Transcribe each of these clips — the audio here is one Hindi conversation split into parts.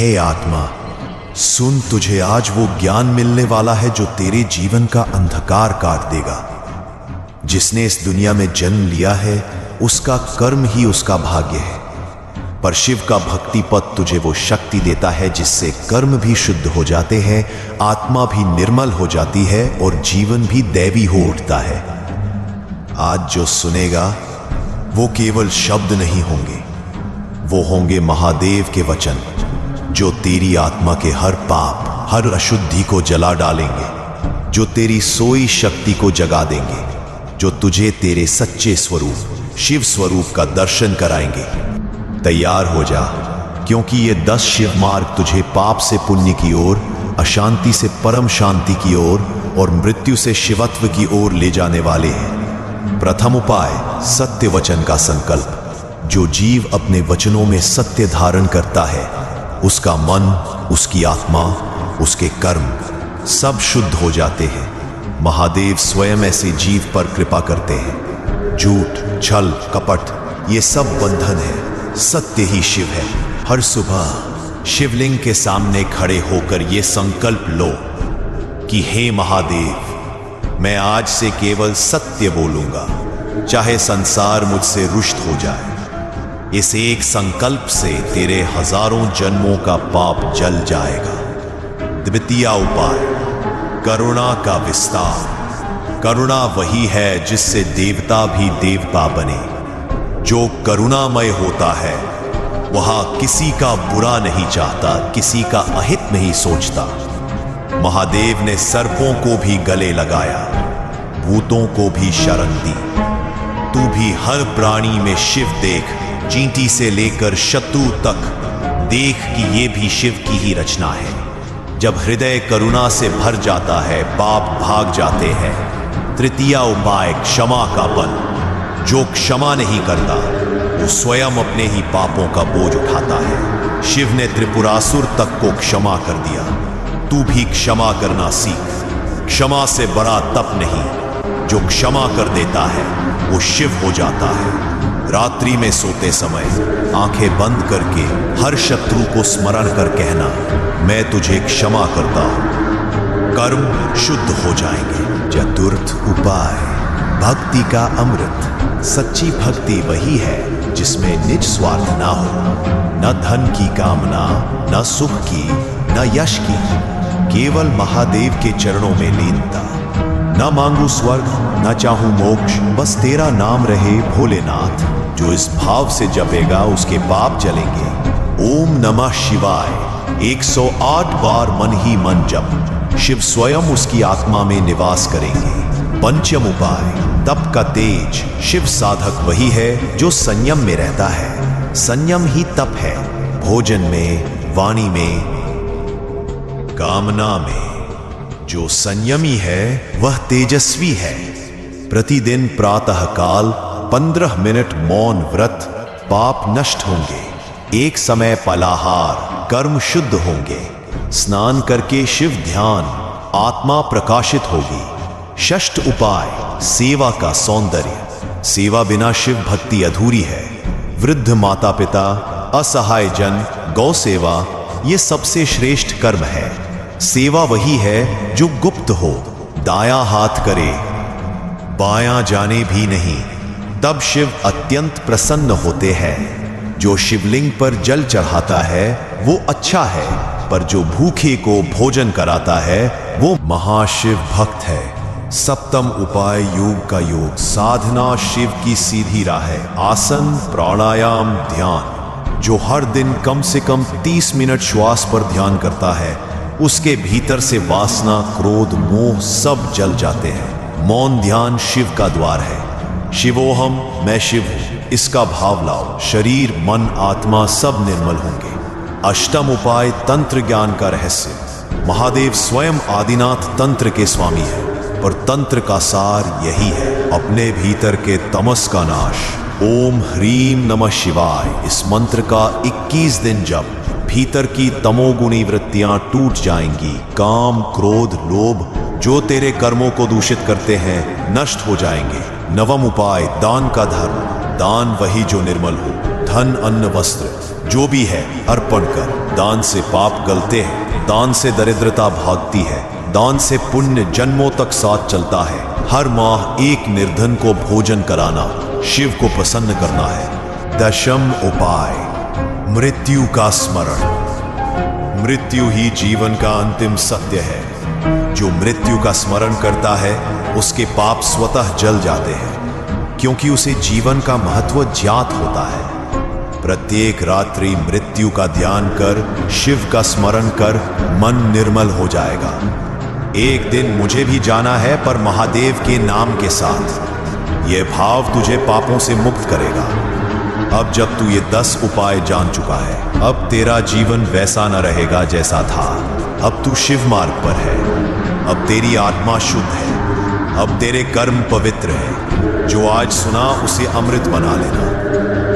हे आत्मा, सुन, तुझे आज वो ज्ञान मिलने वाला है जो तेरे जीवन का अंधकार काट देगा। जिसने इस दुनिया में जन्म लिया है उसका कर्म ही उसका भाग्य है, पर शिव का भक्ति पद तुझे वो शक्ति देता है जिससे कर्म भी शुद्ध हो जाते हैं, आत्मा भी निर्मल हो जाती है और जीवन भी दैवी हो उठता है। आज जो सुनेगा वो केवल शब्द नहीं होंगे, वो होंगे महादेव के वचन जो तेरी आत्मा के हर पाप, हर अशुद्धि को जला डालेंगे, जो तेरी सोई शक्ति को जगा देंगे, जो तुझे तेरे सच्चे स्वरूप शिव स्वरूप का दर्शन कराएंगे। तैयार हो जा, क्योंकि ये 10 शिव मार्ग तुझे पाप से पुण्य की ओर, अशांति से परम शांति की ओर और मृत्यु से शिवत्व की ओर ले जाने वाले हैं। प्रथम उपाय, सत्य वचन का संकल्प। जो जीव अपने वचनों में सत्य धारण करता है उसका मन, उसकी आत्मा, उसके कर्म सब शुद्ध हो जाते हैं। महादेव स्वयं ऐसे जीव पर कृपा करते हैं। झूठ, छल, कपट ये सब बंधन है, सत्य ही शिव है। हर सुबह शिवलिंग के सामने खड़े होकर ये संकल्प लो कि हे महादेव, मैं आज से केवल सत्य बोलूंगा, चाहे संसार मुझसे रुष्ट हो जाए। इस एक संकल्प से तेरे हजारों जन्मों का पाप जल जाएगा। द्वितीय उपाय, करुणा का विस्तार। करुणा वही है जिससे देवता भी देवता बने। जो करुणामय होता है वह किसी का बुरा नहीं चाहता, किसी का अहित नहीं सोचता। महादेव ने सर्पों को भी गले लगाया, भूतों को भी शरण दी। तू भी हर प्राणी में शिव देख, चींटी से लेकर शत्रु तक देख कि ये भी शिव की ही रचना है। जब हृदय करुणा से भर जाता है पाप भाग जाते हैं। तृतीय उपाय, क्षमा का बल। जो क्षमा नहीं करता वो स्वयं अपने ही पापों का बोझ उठाता है। शिव ने त्रिपुरासुर तक को क्षमा कर दिया, तू भी क्षमा करना सीख। क्षमा से बड़ा तप नहीं, जो क्षमा कर देता है वो शिव हो जाता है। रात्रि में सोते समय आंखें बंद करके हर शत्रु को स्मरण कर कहना, मैं तुझे क्षमा करता हूं। कर्म शुद्ध हो जाएंगे। चतुर्थ उपाय, भक्ति का अमृत। सच्ची भक्ति वही है जिसमें निज स्वार्थ ना हो, न धन की कामना, न सुख की, न यश की, केवल महादेव के चरणों में लीनता। न मांगू स्वर्ग, न चाहूं मोक्ष, बस तेरा नाम रहे भोलेनाथ। जो इस भाव से जपेगा उसके पाप जलेंगे। ओम नमः शिवाय 108 बार मन ही मन जप। शिव स्वयं उसकी आत्मा में निवास करेंगे। पंचम उपाय, तप का तेज। शिव साधक वही है जो संयम में रहता है। संयम ही तप है। भोजन में, वाणी में, कामना में जो संयमी है वह तेजस्वी है। प्रतिदिन प्रातः काल 15 मिनट मौन व्रत, पाप नष्ट होंगे। एक समय फलाहार, कर्म शुद्ध होंगे। स्नान करके शिव ध्यान, आत्मा प्रकाशित होगी। षष्ठ उपाय, सेवा का सौंदर्य। सेवा बिना शिव भक्ति अधूरी है। वृद्ध माता पिता, असहाय जन, गौ सेवा ये सबसे श्रेष्ठ कर्म है। सेवा वही है जो गुप्त हो, दायां हाथ करे, बायां जाने भी नहीं, तब शिव अत्यंत प्रसन्न होते हैं। जो शिवलिंग पर जल चढ़ाता है वो अच्छा है, पर जो भूखे को भोजन कराता है वो महाशिव भक्त है। सप्तम उपाय, योग का योग। साधना शिव की सीधी राह है। आसन, प्राणायाम, ध्यान। जो हर दिन कम से कम 30 मिनट श्वास पर ध्यान करता है उसके भीतर से वासना, क्रोध, मोह सब जल जाते हैं। मौन ध्यान शिव का द्वार है। शिवोहम, मैं शिव हूं, इसका भाव लाओ। शरीर, मन, आत्मा सब निर्मल होंगे। अष्टम उपाय, तंत्र ज्ञान का रहस्य। महादेव स्वयं आदिनाथ तंत्र के स्वामी है, पर तंत्र का सार यही है, अपने भीतर के तमस का नाश। ओम ह्रीम नमः शिवाय इस मंत्र का 21 दिन जप। भीतर की तमोगुणी वृत्तियां टूट जाएंगी। काम, क्रोध, लोभ जो तेरे कर्मों को दूषित करते हैं नष्ट हो जाएंगे। नवम उपाय, दान का धर्म। दान वही जो निर्मल हो। धन, अन्न, वस्त्र जो भी है अर्पण कर। दान से पाप गलते हैं, दान से दरिद्रता भागती है, दान से पुण्य जन्मों तक साथ चलता है। हर माह एक निर्धन को भोजन कराना शिव को प्रसन्न करना है। दशम उपाय, मृत्यु का स्मरण। मृत्यु ही जीवन का अंतिम सत्य है। जो मृत्यु का स्मरण करता है उसके पाप स्वतः जल जाते हैं, क्योंकि उसे जीवन का महत्व ज्ञात होता है। प्रत्येक रात्रि मृत्यु का ध्यान कर, शिव का स्मरण कर, मन निर्मल हो जाएगा। एक दिन मुझे भी जाना है, पर महादेव के नाम के साथ। यह भाव तुझे पापों से मुक्त करेगा। अब जब तू ये 10 उपाय जान चुका है, अब तेरा जीवन वैसा न रहेगा जैसा था। अब तू शिव मार्ग पर है। अब तेरी आत्मा शुद्ध है। अब तेरे कर्म पवित्र है। जो आज सुना उसे अमृत बना लेना।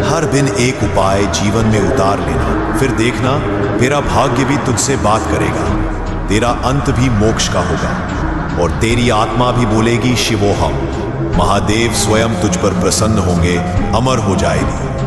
हर दिन एक उपाय जीवन में उतार लेना, फिर देखना तेरा भाग्य भी तुझसे बात करेगा। तेरा अंत भी मोक्ष का होगा और तेरी आत्मा भी बोलेगी शिवोहम। महादेव स्वयं तुझ पर प्रसन्न होंगे, अमर हो जाएगी।